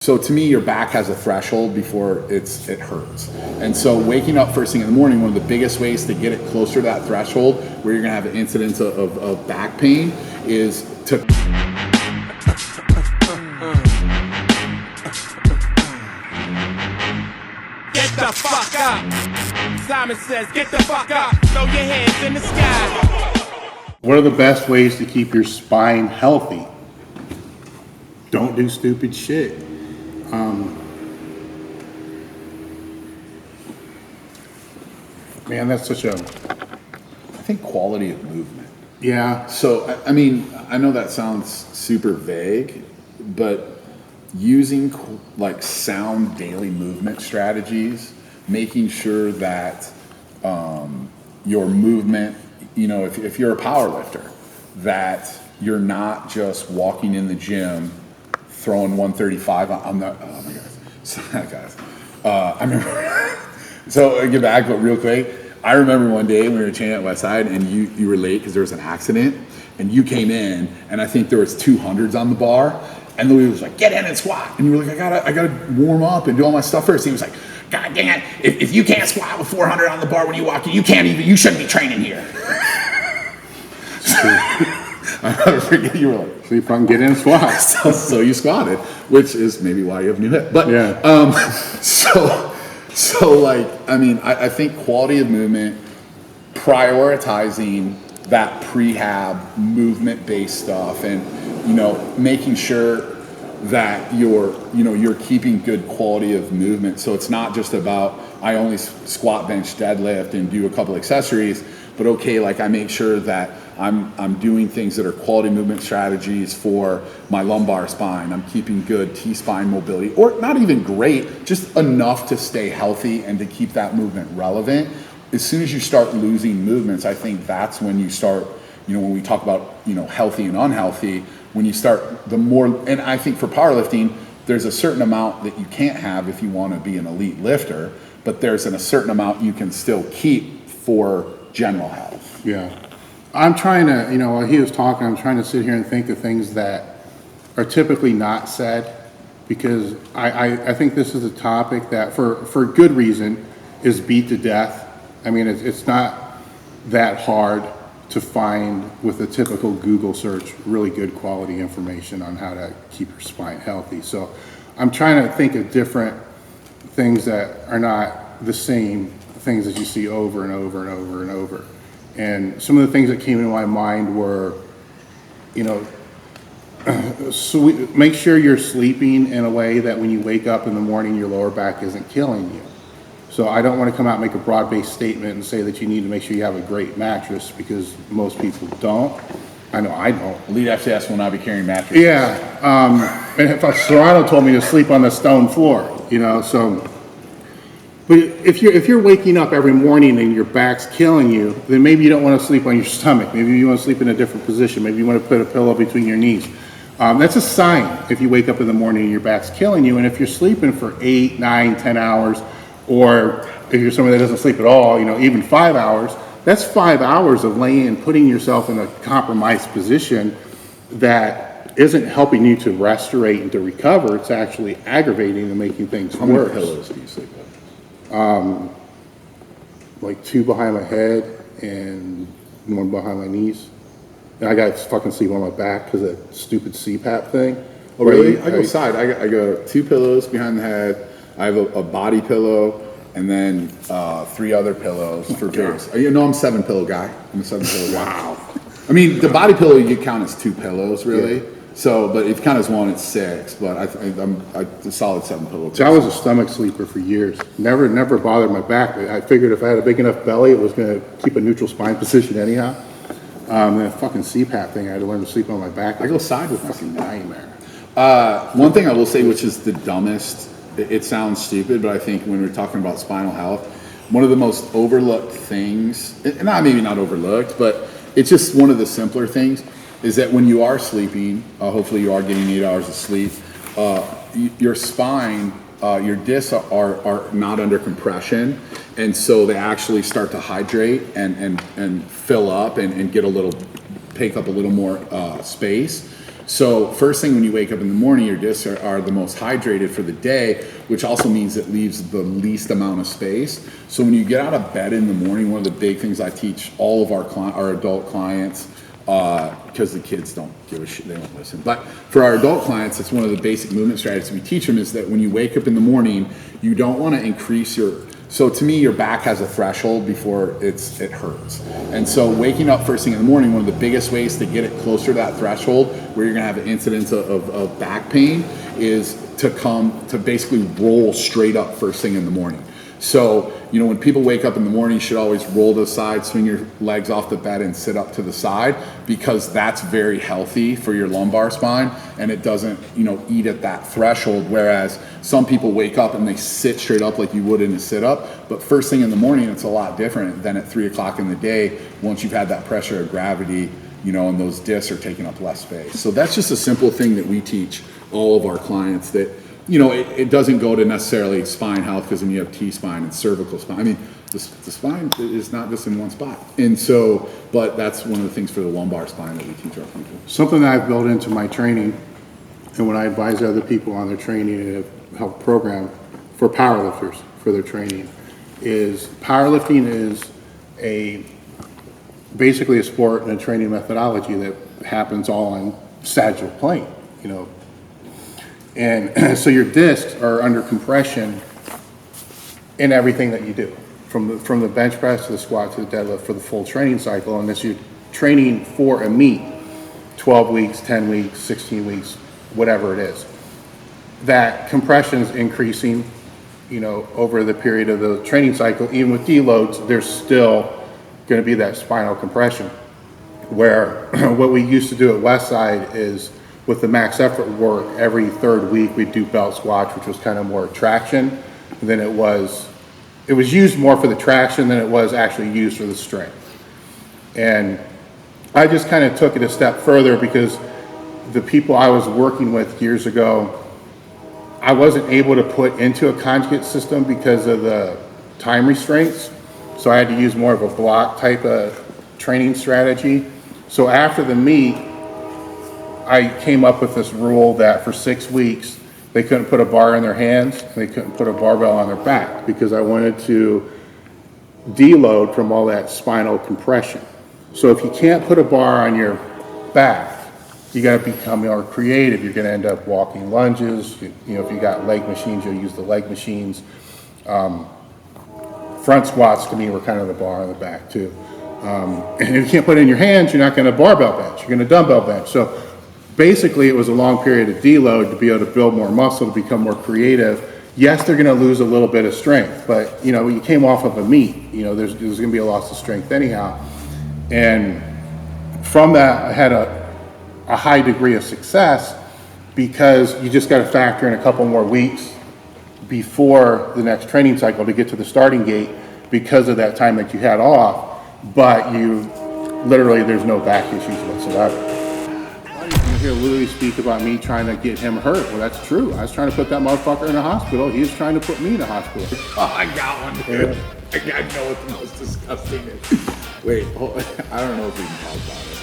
So to me, your back has a threshold before it hurts. And so waking up first thing in the morning, one of the biggest ways to get it closer to that threshold where you're gonna have an incidence of back pain is to get the fuck up. Simon says, get the fuck up. Throw your hands in the sky. What are the best ways to keep your spine healthy? Don't do stupid shit. Man, that's such a... I think quality of movement. Yeah. So, I mean, I know that sounds super vague, but using like sound daily movement strategies, making sure that your movement, you know, if you're a power lifter, that you're not just walking in the gym, throwing 135 on the, oh my God, sorry guys. I remember, so I get back, but real quick, I remember one day when we were training at Westside and you were late because there was an accident and you came in and I think there was 200s on the bar and Louis was like, get in and squat. And you were like, I gotta warm up and do all my stuff first. He was like, God dang it, if you can't squat with 400 on the bar when you walk in, you shouldn't be training here. I never forget, you were like, so you fucking get in and squat. so you squatted, which is maybe why you have a new hip. But yeah. So like, I mean, I think quality of movement, prioritizing that prehab movement-based stuff, and you know, making sure that you're keeping good quality of movement. So it's not just about I only squat, bench, deadlift, and do a couple accessories, but okay, like I make sure that I'm doing things that are quality movement strategies for my lumbar spine. I'm keeping good T-spine mobility, or not even great, just enough to stay healthy and to keep that movement relevant. As soon as you start losing movements, I think that's when you start, you know, when we talk about, you know, healthy and unhealthy, when you start the more, and I think for powerlifting, there's a certain amount that you can't have if you want to be an elite lifter, but there's a certain amount you can still keep for general health. Yeah. I'm trying to, you know, while he was talking, I'm trying to sit here and think of things that are typically not said, because I think this is a topic that for good reason is beat to death. I mean, it's not that hard to find with a typical Google search really good quality information on how to keep your spine healthy. So I'm trying to think of different things that are not the same things that you see over and over and over and over. And some of the things that came into my mind were, you know, make sure you're sleeping in a way that when you wake up in the morning, your lower back isn't killing you. So I don't want to come out and make a broad-based statement and say that you need to make sure you have a great mattress, because most people don't. I know I don't. elitefts will not be carrying mattresses. Yeah. And if Serrano told me to sleep on the stone floor, you know, so. But if you're waking up every morning and your back's killing you, then maybe you don't want to sleep on your stomach. Maybe you want to sleep in a different position. Maybe you want to put a pillow between your knees. That's a sign if you wake up in the morning and your back's killing you. And if you're sleeping for 8, 9, 10 hours, or if you're someone that doesn't sleep at all, you know, even 5 hours, that's 5 hours of laying and putting yourself in a compromised position that isn't helping you to restorate and to recover. It's actually aggravating and making things worse. How many pillows do you sleep with? Like 2 behind my head and 1 behind my knees. And I got to fucking sleep on my back because of that stupid CPAP thing. Oh, really? I go side. I go 2 pillows behind the head. I have a body pillow and then 3 other pillows for various. You know, I'm a 7 pillow guy. I'm a 7 pillow guy. Wow. I mean, the body pillow you count as 2 pillows, really. Yeah. So, but if you count as 1, it's 6. But I'm a solid 7 pillow. So I was a stomach sleeper for years. Never bothered my back. I figured if I had a big enough belly, it was going to keep a neutral spine position anyhow. The fucking CPAP thing, I had to learn to sleep on my back. I go side with fucking nightmare. One thing I will say, which is the dumbest, it sounds stupid, but I think when we're talking about spinal health, one of the most overlooked things, and maybe not overlooked, but it's just one of the simpler things, is that when you are sleeping, hopefully you are getting 8 hours of sleep, your spine, your discs are not under compression, and so they actually start to hydrate and fill up and take up a little more space. So first thing when you wake up in the morning, your discs are the most hydrated for the day, which also means it leaves the least amount of space. So when you get out of bed in the morning, one of the big things I teach all of our adult clients, because the kids don't give a shit, they don't listen. But for our adult clients, it's one of the basic movement strategies we teach them is that when you wake up in the morning, you don't want to increase so to me, your back has a threshold before it hurts. And so waking up first thing in the morning, one of the biggest ways to get it closer to that threshold where you're gonna have an incidence of back pain is to basically roll straight up first thing in the morning. So, when people wake up in the morning, you should always roll to the side, swing your legs off the bed and sit up to the side, because that's very healthy for your lumbar spine and it doesn't, eat at that threshold. Whereas some people wake up and they sit straight up like you would in a sit up, but first thing in the morning, it's a lot different than at 3 o'clock in the day once you've had that pressure of gravity, and those discs are taking up less space. So that's just a simple thing that we teach all of our clients that, it doesn't go to necessarily spine health, because when you have T-spine and cervical spine, I mean, the spine is not just in one spot. And so, but that's one of the things for the lumbar spine that we teach our people. Something that I've built into my training, and when I advise other people on their training and help program for powerlifters for their training, is powerlifting is basically a sport and a training methodology that happens all on sagittal plane, And so your discs are under compression in everything that you do, from the bench press to the squat to the deadlift for the full training cycle. And this you're training for a meet, 12 weeks, 10 weeks, 16 weeks, whatever it is. That compression is increasing, over the period of the training cycle. Even with deloads, there's still going to be that spinal compression. Where what we used to do at Westside is, with the max effort work, every third week we'd do belt squats, which was kind of more traction than it was used more for the traction than it was actually used for the strength. And I just kind of took it a step further, because the people I was working with years ago, I wasn't able to put into a conjugate system because of the time restraints. So I had to use more of a block type of training strategy. So after the meet, I came up with this rule that for 6 weeks, they couldn't put a bar in their hands, and they couldn't put a barbell on their back, because I wanted to deload from all that spinal compression. So if you can't put a bar on your back, you got to become more creative. You're going to end up walking lunges. If you got leg machines, you'll use the leg machines. Front squats to me were kind of the bar on the back too. And if you can't put it in your hands, you're not going to barbell bench. You're going to dumbbell bench. So basically, it was a long period of deload to be able to build more muscle, to become more creative. Yes, they're going to lose a little bit of strength, but you came off of a meet. There's going to be a loss of strength anyhow. And from that, I had a high degree of success, because you just got to factor in a couple more weeks before the next training cycle to get to the starting gate, because of that time that you had off. But there's no back issues whatsoever. You hear Louis speak about me trying to get him hurt. Well, that's true. I was trying to put that motherfucker in a hospital. He was trying to put me in a hospital. Oh, I got one, dude. I know what the most disgusting is. Wait, I don't know if we can talk about it.